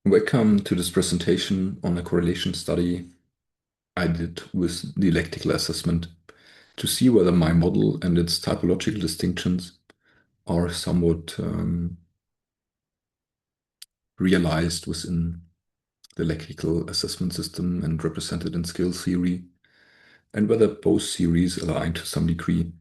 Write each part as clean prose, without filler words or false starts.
Welcome to this presentation on a correlation study I did with the lectical assessment to see whether my model and its typological distinctions are somewhat realized within the lectical assessment system and represented in skill theory, and whether both theories align to some degree,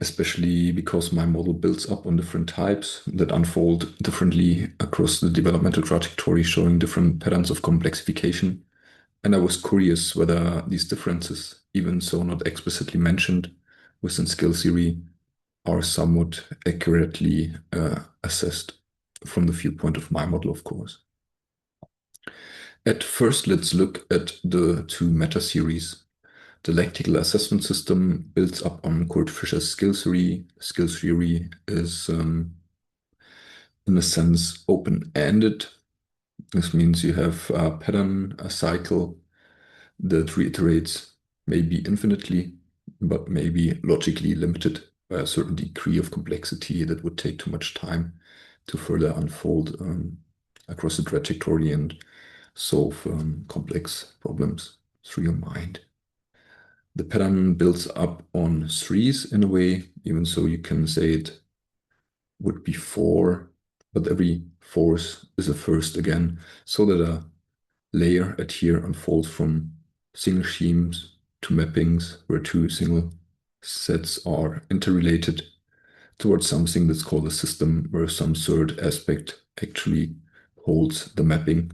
especially because my model builds up on different types that unfold differently across the developmental trajectory, showing different patterns of complexification. And I was curious whether these differences, even so not explicitly mentioned within skill theory, are somewhat accurately assessed from the viewpoint of my model, of course. At first, let's look at the two meta-theories. The lectical assessment system builds up on Kurt Fischer's skill theory. Skill theory is, in a sense, open-ended. This means you have a pattern, a cycle that reiterates maybe infinitely, but maybe logically limited by a certain degree of complexity that would take too much time to further unfold across the trajectory and solve complex problems through your mind. The pattern builds up on threes in a way, even so you can say it would be four, but every fourth is a first again, so that a layer at here unfolds from single schemes to mappings where two single sets are interrelated towards something that's called a system, where some third aspect actually holds the mapping.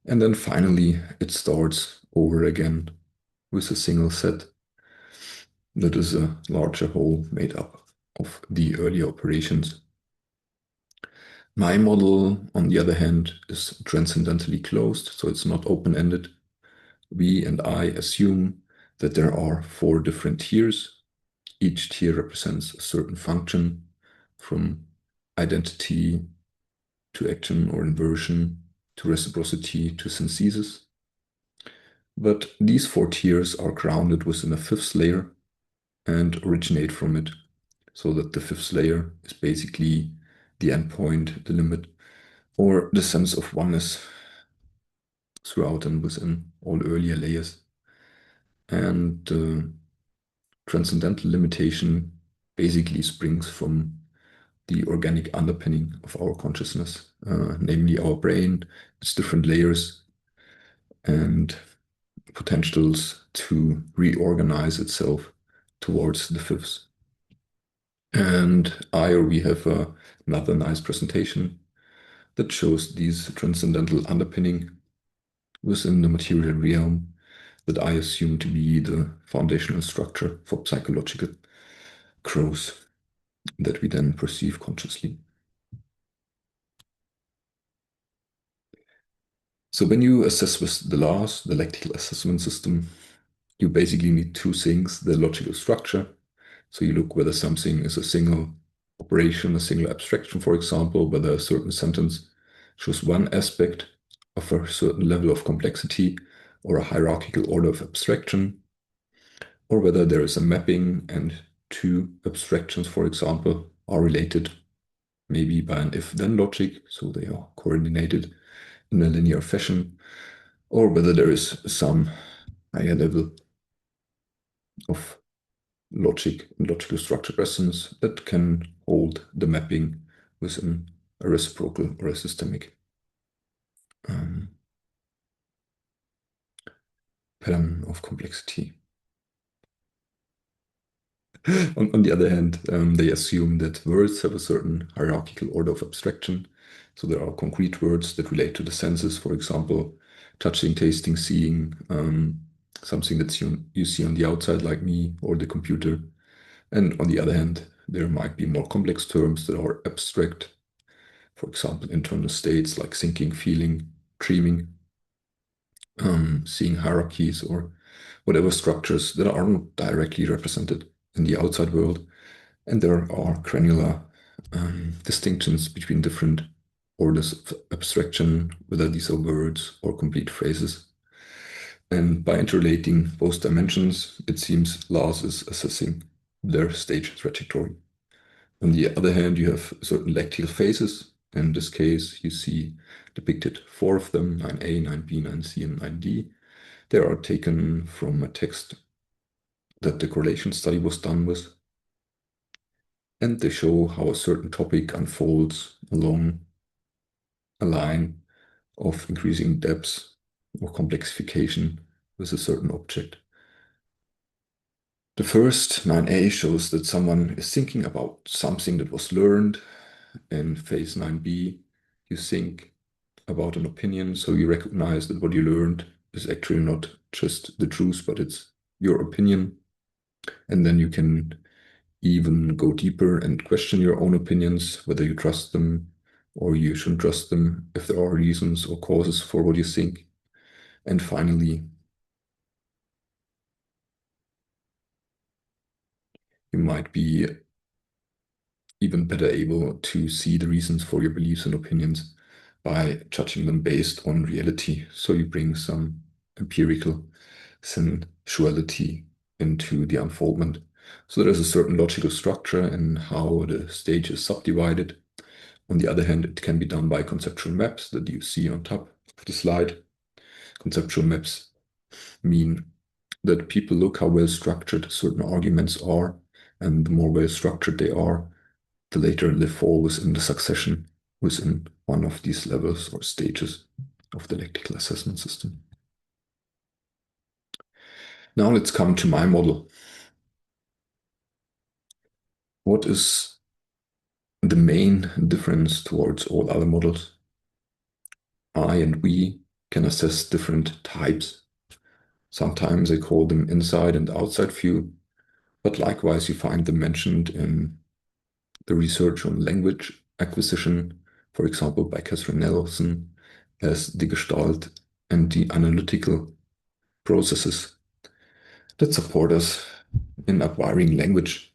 And then finally, it starts over again with a single set that is a larger whole made up of the earlier operations. My model, on the other hand, is transcendentally closed, so it's not open-ended. We and I assume that there are four different tiers. Each tier represents a certain function, from identity to action or inversion to reciprocity to synthesis. But these four tiers are grounded within a fifth layer and originate from it, so that the fifth layer is basically the endpoint, the limit, or the sense of oneness throughout and within all earlier layers. And transcendental limitation basically springs from the organic underpinning of our consciousness, namely our brain, its different layers and potentials to reorganize itself towards the fifths. And we have another nice presentation that shows these transcendental underpinning within the material realm that I assume to be the foundational structure for psychological growth that we then perceive consciously. So when you assess with the LAS, the lectical assessment system, you basically need two things: the logical structure. So you look whether something is a single operation, a single abstraction, for example, whether a certain sentence shows one aspect of a certain level of complexity or a hierarchical order of abstraction, or whether there is a mapping and two abstractions, for example, are related maybe by an if-then logic, so they are coordinated in a linear fashion, or whether there is some higher level of logic and logical structure presence that can hold the mapping within a reciprocal or a systemic pattern of complexity. On the other hand, they assume that words have a certain hierarchical order of abstraction. So there are concrete words that relate to the senses, for example, touching, tasting, seeing, something that you see on the outside, like me or the computer. And on the other hand, there might be more complex terms that are abstract, for example, internal states like thinking, feeling, dreaming, seeing hierarchies, or whatever structures that are not directly represented in the outside world. And there are granular distinctions between different orders of abstraction, whether these are words or complete phrases. And by interrelating both dimensions, it seems LAS is assessing their stage trajectory. On the other hand, you have certain lectical phases. In this case, you see depicted 4 of them, 9a, 9b, 9c, and 9d. They are taken from a text that the correlation study was done with. And they show how a certain topic unfolds along a line of increasing depth or complexification with a certain object. The first 9a shows that someone is thinking about something that was learned. In phase 9b, you think about an opinion, so you recognize that what you learned is actually not just the truth, but it's your opinion. And then you can even go deeper and question your own opinions, whether you trust them or you shouldn't trust them, if there are reasons or causes for what you think. And finally, you might be even better able to see the reasons for your beliefs and opinions by judging them based on reality. So you bring some empirical sensuality into the unfoldment. So there is a certain logical structure in how the stage is subdivided. On the other hand, it can be done by conceptual maps that you see on top of the slide. Conceptual maps mean that people look how well structured certain arguments are, and the more well structured they are, the later they fall within the succession within one of these levels or stages of the lectical assessment system. Now let's come to my model. What is the main difference towards all other models? I and we can assess different types. Sometimes I call them inside and outside view, but likewise you find them mentioned in the research on language acquisition, for example, by Catherine Nelson, as the Gestalt and the analytical processes that support us in acquiring language.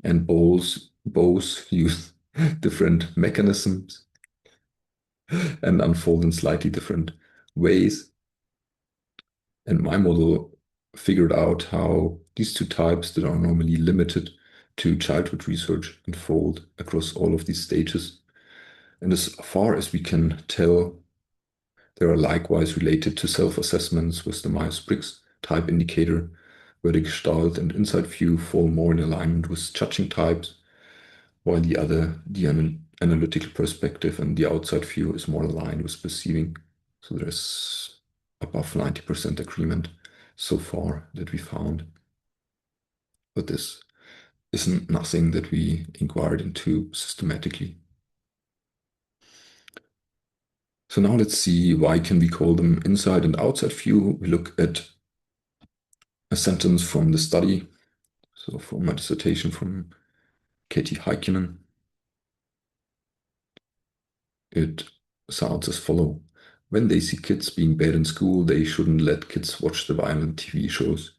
And both use different mechanisms and unfold in slightly different ways. And my model figured out how these two types that are normally limited to childhood research unfold across all of these stages. And as far as we can tell, they are likewise related to self-assessments with the Myers-Briggs type indicator, where the Gestalt and inside view fall more in alignment with judging types, while the analytical perspective and the outside view is more aligned with perceiving. So there's above 90% agreement so far that we found. But this isn't nothing that we inquired into systematically. So now let's see, why can we call them inside and outside view? We look at a sentence from the study, so from my dissertation from Katie Heikkinen. It sounds as follows. When they see kids being bad in school, they shouldn't let kids watch the violent TV shows.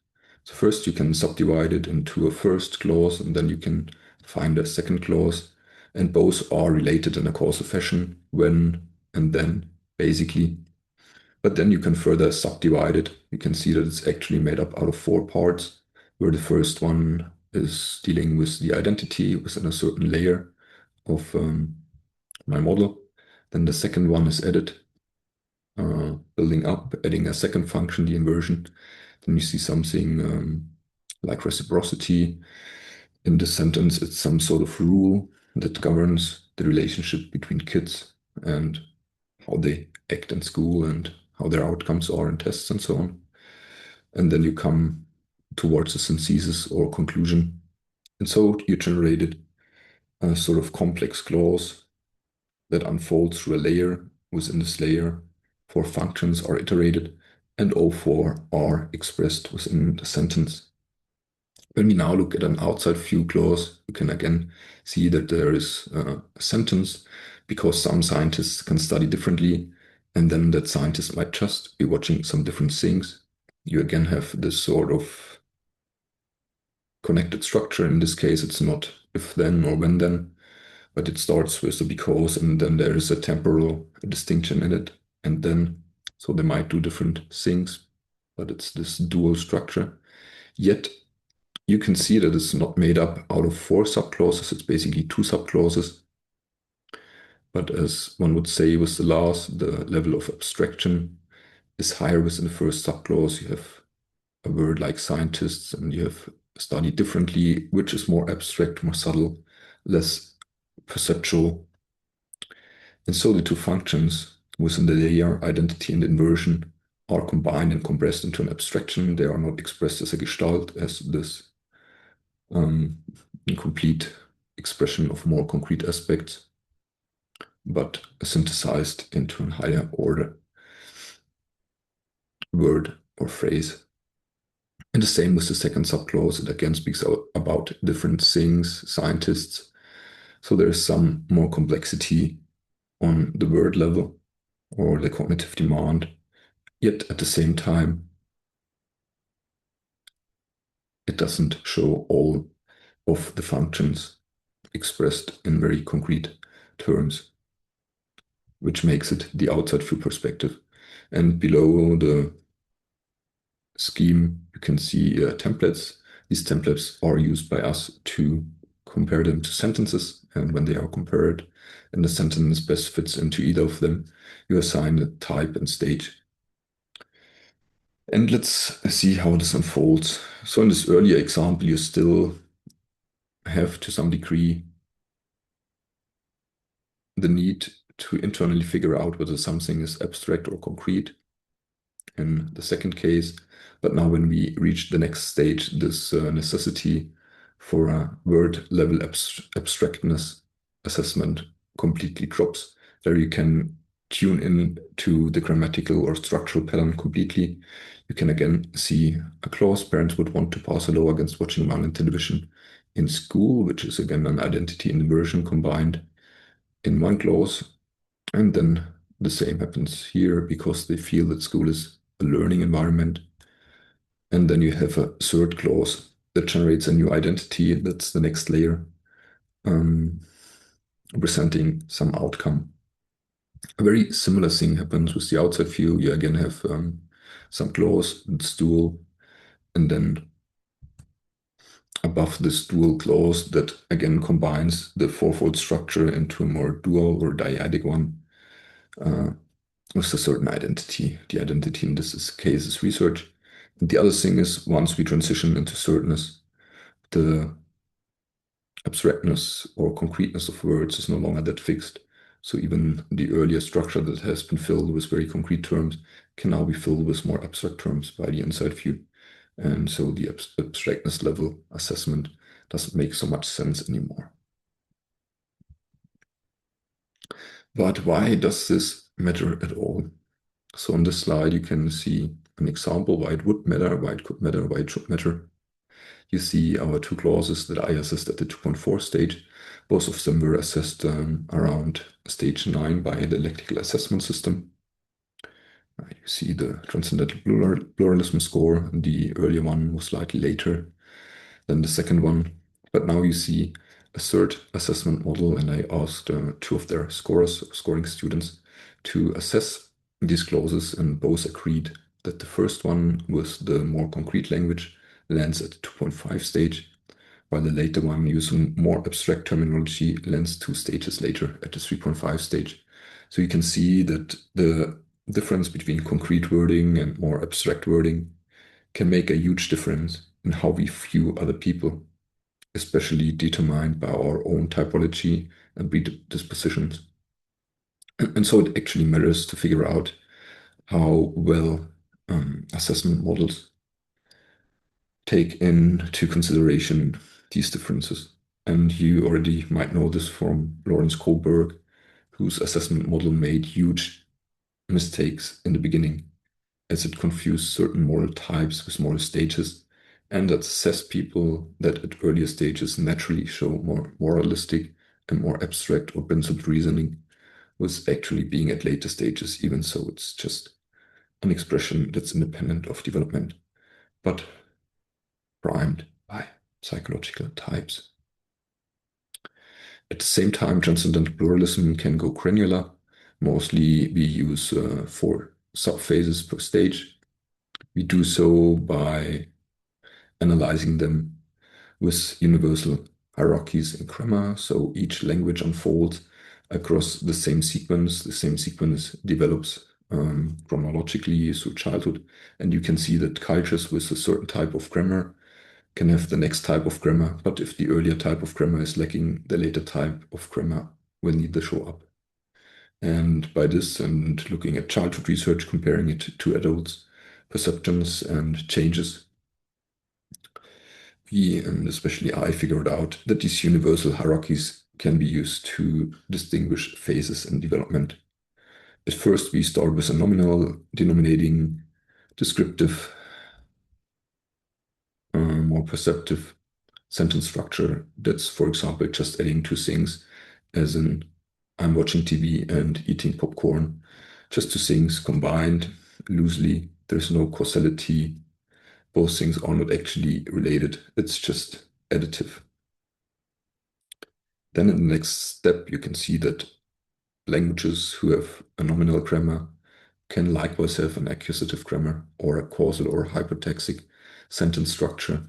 So first you can subdivide it into a first clause, and then you can find a second clause, and both are related in a causal fashion, when and then, basically. But then you can further subdivide it. You can see that it's actually made up out of 4 parts, where the first one is dealing with the identity within a certain layer of my model. Then the second one is added, building up, adding a second function, the inversion. Then you see something like reciprocity. In this sentence, it's some sort of rule that governs the relationship between kids and how they act in school and how their outcomes are in tests and so on. And then you come towards a synthesis or conclusion. And so you generated a sort of complex clause that unfolds through a layer. Within this layer, 4 functions are iterated, and all 4 are expressed within the sentence. When we now look at an outside view clause, you can again see that there is a sentence, because some scientists can study differently, and then that scientist might just be watching some different things. You again have this sort of connected structure. In this case, it's not if then or when then, but it starts with a because, and then there is a temporal distinction in it, and then, so they might do different things, but it's this dual structure. Yet you can see that it's not made up out of 4 subclauses, it's basically 2 subclauses. But as one would say with the last, the level of abstraction is higher within the first subclause. You have a word like scientists, and you have studied differently, which is more abstract, more subtle, less perceptual. And so the two functions within the layer, identity and inversion, are combined and compressed into an abstraction. They are not expressed as a gestalt, as this incomplete expression of more concrete aspects, but synthesized into a higher order word or phrase. And the same with the second subclause. It again speaks about different things, scientists. So there is some more complexity on the word level or the cognitive demand. Yet at the same time, it doesn't show all of the functions expressed in very concrete terms, which makes it the outside view perspective. And below the scheme, you can see templates. These templates are used by us to compare them to sentences. And when they are compared and the sentence best fits into either of them, you assign a type and stage. And let's see how this unfolds. So in this earlier example, you still have to some degree the need to internally figure out whether something is abstract or concrete in the second case. But now when we reach the next stage, this necessity for a word level abstractness assessment completely drops. There you can tune in to the grammatical or structural pattern completely. You can again see a clause parents would want to pass a law against watching violent television in school, which is again an identity and inversion combined in one clause. And then the same happens here because they feel that school is a learning environment. And then you have a third clause that generates a new identity. That's the next layer, representing some outcome. A very similar thing happens with the outside view. You again have some clause, stool, and then above this dual clause that again combines the fourfold structure into a more dual or dyadic one with a certain identity. The identity in this case is research. And the other thing is once we transition into certainness, the abstractness or concreteness of words is no longer that fixed. So even the earlier structure that has been filled with very concrete terms can now be filled with more abstract terms by the inside view. And so the abstractness level assessment doesn't make so much sense anymore. But why does this matter at all? So on this slide, you can see an example why it would matter, why it could matter, why it should matter. You see our two clauses that I assessed at the 2.4 stage. Both of them were assessed around stage 9 by the Lectical Assessment System. You see the Transcendental Pluralism score. The earlier one was slightly later than the second one. But now you see a third assessment model, and I asked two of their scoring students to assess these clauses, and both agreed that the first one with the more concrete language lands at the 2.5 stage, while the later one using more abstract terminology lands 2 stages later at the 3.5 stage. So you can see that the difference between concrete wording and more abstract wording can make a huge difference in how we view other people, especially determined by our own typology and predispositions. And so it actually matters to figure out how well assessment models take into consideration these differences. And you already might know this from Lawrence Kohlberg, whose assessment model made huge mistakes in the beginning, as it confused certain moral types with moral stages, and that assessed people that at earlier stages naturally show more moralistic and more abstract or principled reasoning, with actually being at later stages, even so it's just an expression that's independent of development, but primed by psychological types. At the same time, transcendental pluralism can go granular. Mostly we use 4 subphases per stage. We do so by analyzing them with universal hierarchies in grammar. So each language unfolds across the same sequence. The same sequence develops chronologically through childhood. And you can see that cultures with a certain type of grammar can have the next type of grammar. But if the earlier type of grammar is lacking, the later type of grammar will need to show up. And by this, and looking at childhood research, comparing it to adults, perceptions and changes, we, and especially I, figured out that these universal hierarchies can be used to distinguish phases in development. At first, we start with a nominal denominating descriptive, more perceptive sentence structure. That's, for example, just adding two things, as in I'm watching TV and eating popcorn. Just two things combined loosely. There's no causality. Both things are not actually related. It's just additive. Then in the next step, you can see that languages who have a nominal grammar can likewise have an accusative grammar or a causal or hypotaxic sentence structure,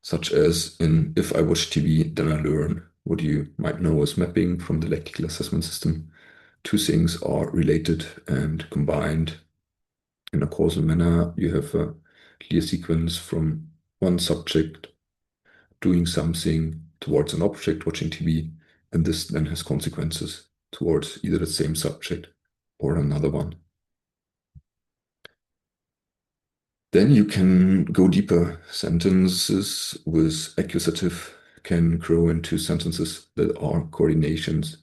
such as in if I watch TV, then I learn, what you might know as mapping from the Lectical Assessment System. Two things are related and combined in a causal manner. You have a clear sequence from one subject doing something towards an object watching TV, and this then has consequences towards either the same subject or another one. Then you can go deeper. Sentences with accusative can grow into sentences that are coordinations.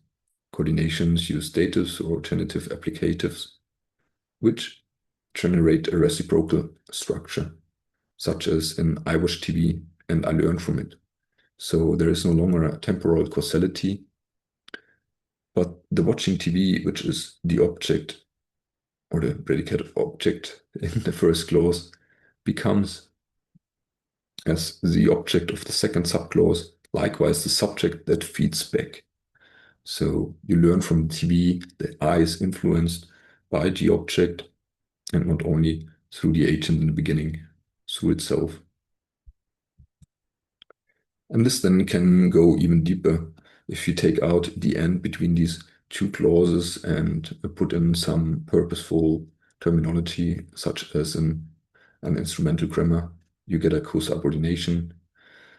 Coordinations use dative or genitive applicatives, which generate a reciprocal structure, such as in I watch TV and I learn from it. So there is no longer a temporal causality, but the watching TV, which is the object or the predicative object in the first clause, becomes, as the object of the second subclause, likewise the subject that feeds back. So you learn from the TV, the I is influenced by the object and not only through the agent in the beginning, through itself. And this then can go even deeper if you take out the end between these two clauses and put in some purposeful terminology, such as an instrumental grammar. You get a co-subordination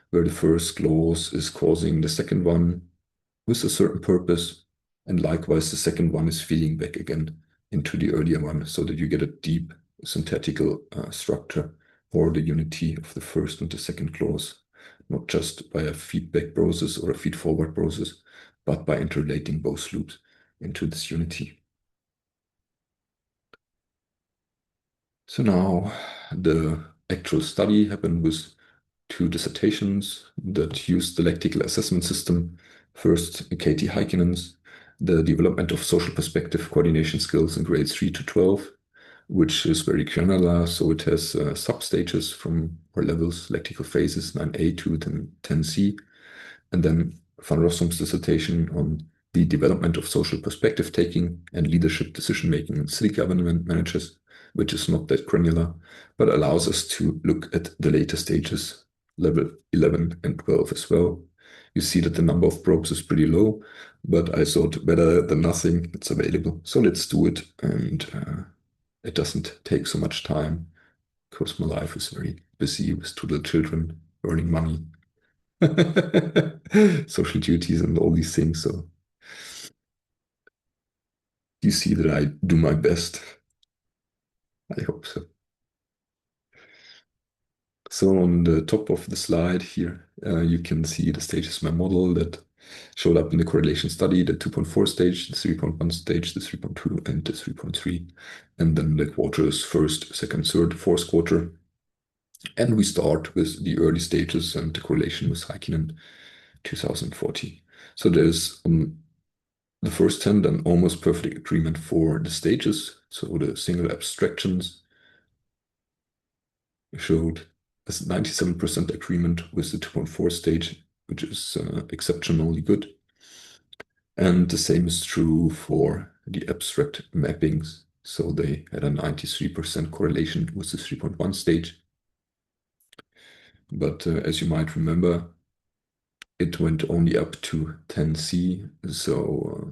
where the first clause is causing the second one with a certain purpose, and likewise the second one is feeding back again into the earlier one, so that you get a deep syntactical structure or the unity of the first and the second clause, not just by a feedback process or a feed-forward process, but by interrelating both loops into this unity. So now the actual study happened with two dissertations that used the Lectical Assessment System. First, Katie Heikkinen's The Development of Social Perspective Coordination Skills in grades 3 to 12, which is very granular, so it has sub-stages from or levels, lectical phases 9a to 10c, and then Van Rossum's dissertation on the development of social perspective taking and leadership decision making in city government managers, which is not that granular, but allows us to look at the later stages, level 11 and 12 as well. You see that the number of probes is pretty low, but I thought better than nothing, it's available. So let's do it, and it doesn't take so much time because my life is very busy with two little children, earning money, social duties and all these things. So you see that I do my best. I hope so. So on the top of the slide here, you can see the stages of my model that showed up in the correlation study, the 2.4 stage, the 3.1 stage, the 3.2, and the 3.3. And then the quarters, first, second, third, fourth quarter. And we start with the early stages and the correlation with Heikkinen 2040. So there's the first 10, then almost perfect agreement for the stages. So the single abstractions showed a 97% agreement with the 2.4 stage, which is exceptionally good. And the same is true for the abstract mappings. So they had a 93% correlation with the 3.1 stage. But as you might remember, it went only up to 10C, so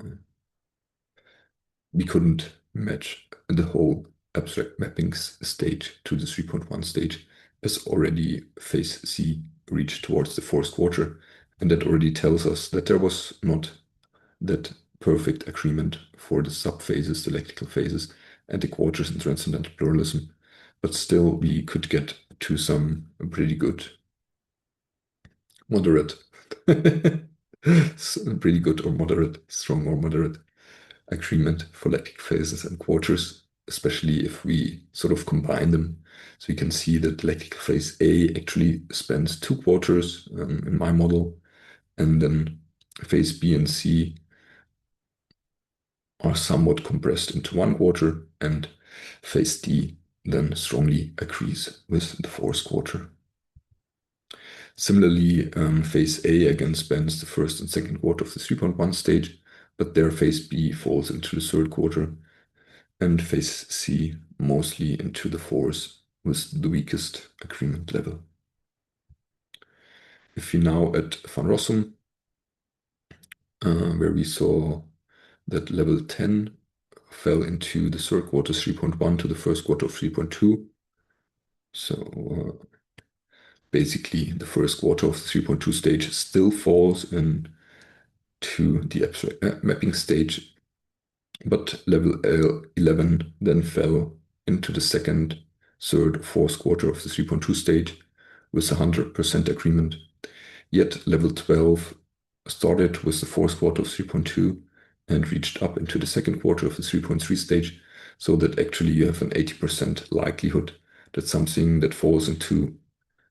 we couldn't match the whole abstract mapping stage to the 3.1 stage, as already phase C reached towards the fourth quarter. And that already tells us that there was not that perfect agreement for the subphases, the lectical phases, and the quarters in transcendental pluralism. But still, we could get to some pretty good, moderate, pretty good or moderate, strong or moderate agreement for lectic phases and quarters, especially if we sort of combine them. So you can see that lectical phase A actually spans 2 quarters in my model, and then phase B and C are somewhat compressed into 1 quarter, and phase D then strongly agrees with the fourth quarter. Similarly, phase A again spans the first and second quarter of the 3.1 stage, but there phase B falls into the third quarter, and phase C mostly into the fourth with the weakest agreement level. If we now at Van Rossum, where we saw that level 10 fell into the third quarter 3.1 to the first quarter of 3.2. So basically the first quarter of the 3.2 stage still falls into the abstract mapping stage, but level 11 then fell into the second, third, fourth quarter of the 3.2 stage with 100% agreement. Yet level 12 started with the fourth quarter of 3.2 and reached up into the second quarter of the 3.3 stage, so that actually you have an 80% likelihood that something that falls into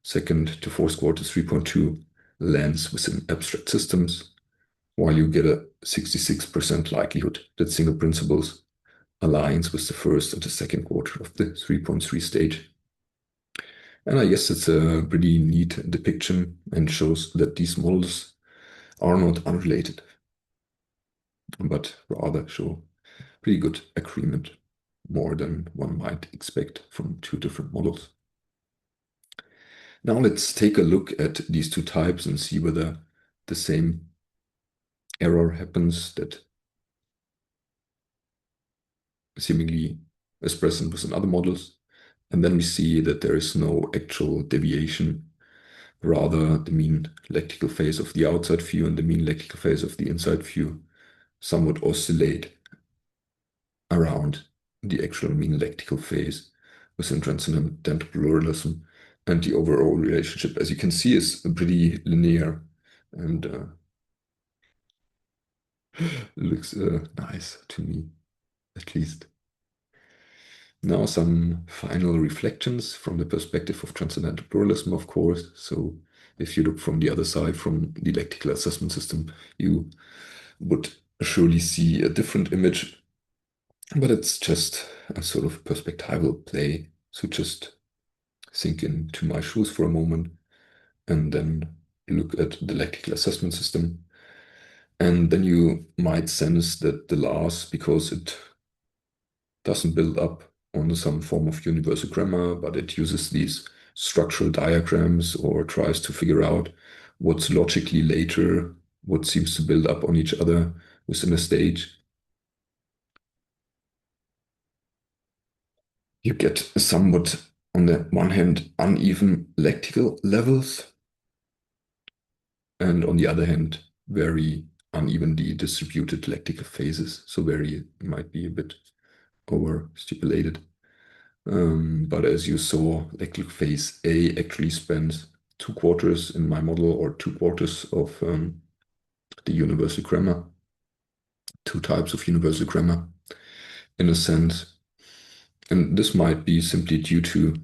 second to fourth quarter 3.2 lands within abstract systems, while you get a 66% likelihood that single principles aligns with the first and the second quarter of the 3.3 stage. And I guess it's a pretty neat depiction and shows that these models are not unrelated, but rather show pretty good agreement, more than one might expect from 2 different models. Now let's take a look at these 2 types and see whether the same error happens that seemingly is present within other models. And then we see that there is no actual deviation. Rather, the mean lectical phase of the outside view and the mean lectical phase of the inside view somewhat oscillate around the actual mean lectical phase within transcendental pluralism. And the overall relationship, as you can see, is pretty linear and looks nice to me, at least. Now some final reflections from the perspective of transcendental pluralism, of course. So if you look from the other side, from the lectical assessment system, you would surely see a different image, but it's just a sort of perspectival play. So just sink into my shoes for a moment and then look at the lectical assessment system. And then you might sense that the loss, because it doesn't build up on some form of universal grammar, but it uses these structural diagrams or tries to figure out what's logically later, what seems to build up on each other within a stage. You get somewhat, on the one hand, uneven lectical levels, and on the other hand, very unevenly distributed lectical phases. So very might be a bit overstipulated. But as you saw, lectical phase A actually spans 2 quarters in my model, or 2 quarters of the universal grammar, 2 types of universal grammar in a sense. And this might be simply due to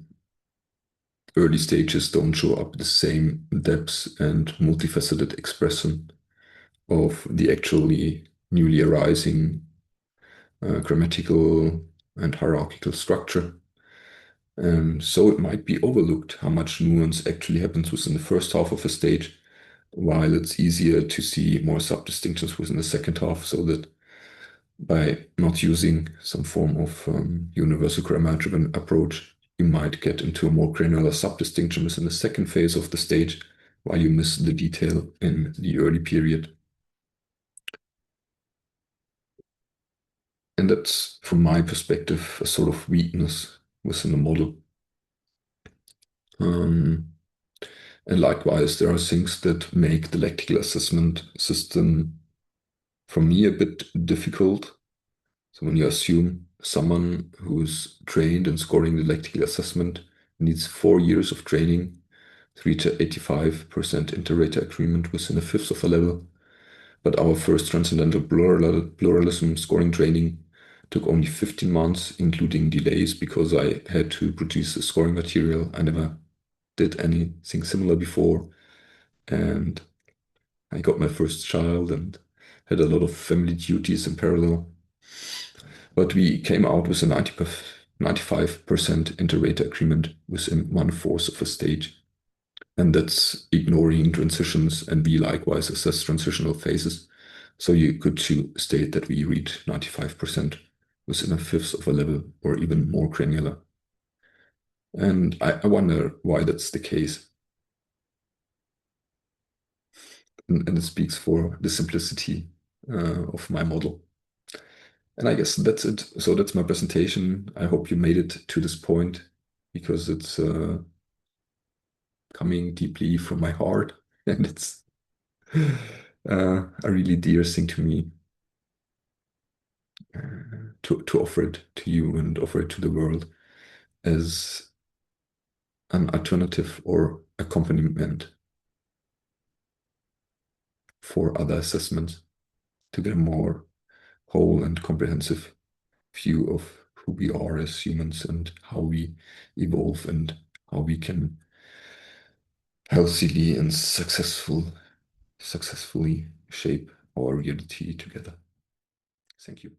early stages don't show up the same depths and multifaceted expression of the actually newly arising grammatical and hierarchical structure. So it might be overlooked how much nuance actually happens within the first half of a stage, while it's easier to see more subdistinctions within the second half, so that by not using some form of universal grammar-driven approach, you might get into a more granular subdistinction within the second phase of the stage, while you miss the detail in the early period. And that's, from my perspective, a sort of weakness within the model. And likewise, there are things that make the lectical assessment system, for me, a bit difficult. So when you assume someone who's trained in scoring the lectical assessment needs 4 years of training to reach an 85% inter-rater agreement within a fifth of a level, but our first transcendental pluralism scoring training took only 15 months, including delays, because I had to produce the scoring material. I never did anything similar before. And I got my first child and had a lot of family duties in parallel. But we came out with a 95% inter-rater agreement within 1/4 of a stage. And that's ignoring transitions, and we likewise assess transitional phases. So you could state that we reach 95% within a fifth of a level, or even more granular. And I wonder why that's the case. And it speaks for the simplicity of my model. And I guess that's it. So that's my presentation. I hope you made it to this point, because it's coming deeply from my heart, and it's a really dear thing to me, to offer it to you and offer it to the world as an alternative or accompaniment for other assessments, to get a more whole and comprehensive view of who we are as humans and how we evolve and how we can healthily and successfully shape our reality together. Thank you.